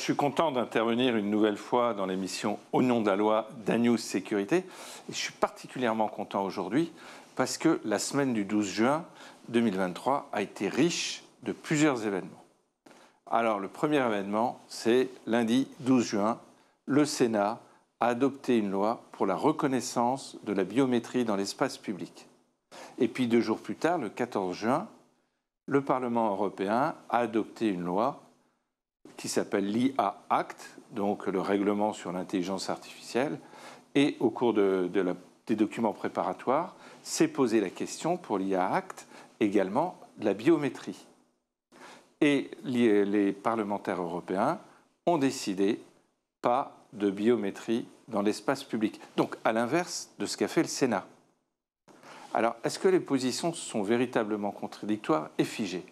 suis content d'intervenir une nouvelle fois dans l'émission Au nom de la loi d'Agnews Sécurité. Et je suis particulièrement content aujourd'hui parce que la semaine du 12 juin 2023 a été riche de plusieurs événements. Alors, le premier événement, c'est lundi 12 juin, le Sénat a adopté une loi pour la reconnaissance de la biométrie dans l'espace public. Et puis 2 jours plus tard, le 14 juin, le Parlement européen a adopté une loi qui s'appelle l'IA Act, donc le règlement sur l'intelligence artificielle. Et au cours des documents préparatoires, s'est posé la question pour l'IA Act également de la biométrie. Et les parlementaires européens ont décidé pas de biométrie dans l'espace public. Donc à l'inverse de ce qu'a fait le Sénat. Alors, est-ce que les positions sont véritablement contradictoires et figées ?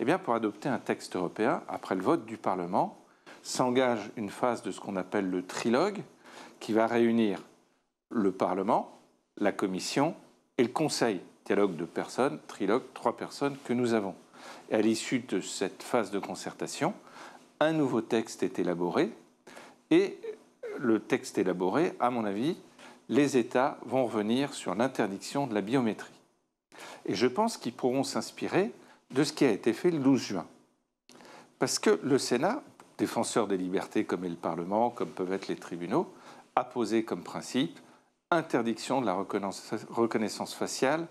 Eh bien, pour adopter un texte européen, après le vote du Parlement, s'engage une phase de ce qu'on appelle le trilogue, qui va réunir le Parlement, la Commission et le Conseil. Dialogue de personnes, trilogue, 3 personnes que nous avons. Et à l'issue de cette phase de concertation, un nouveau texte est élaboré. Et le texte élaboré, à mon avis, les États vont revenir sur l'interdiction de la biométrie. Et je pense qu'ils pourront s'inspirer de ce qui a été fait le 12 juin. Parce que le Sénat, défenseur des libertés comme est le Parlement, comme peuvent être les tribunaux, a posé comme principe interdiction de la reconnaissance faciale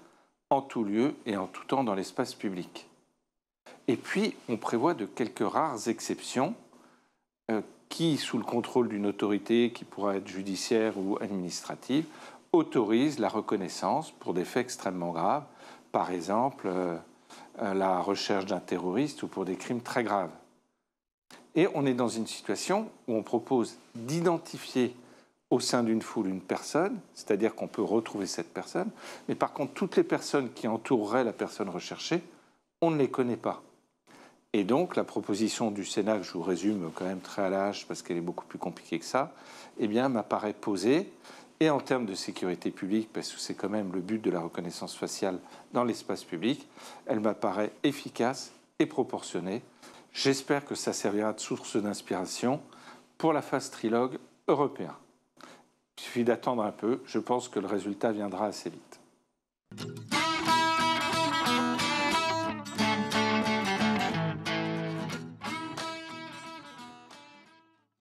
en tout lieu et en tout temps dans l'espace public. Et puis, on prévoit de quelques rares exceptions qui, sous le contrôle d'une autorité qui pourra être judiciaire ou administrative, autorise la reconnaissance pour des faits extrêmement graves, par exemple la recherche d'un terroriste ou pour des crimes très graves. Et on est dans une situation où on propose d'identifier au sein d'une foule une personne, c'est-à-dire qu'on peut retrouver cette personne, mais par contre, toutes les personnes qui entoureraient la personne recherchée, on ne les connaît pas. Et donc, la proposition du Sénat, que je vous résume quand même très à l'âge, parce qu'elle est beaucoup plus compliquée que ça, eh bien, m'apparaît posée, et en termes de sécurité publique, parce que c'est quand même le but de la reconnaissance faciale dans l'espace public, elle m'apparaît efficace et proportionnée. J'espère que ça servira de source d'inspiration pour la phase trilogue européen. Il suffit d'attendre un peu, je pense que le résultat viendra assez vite.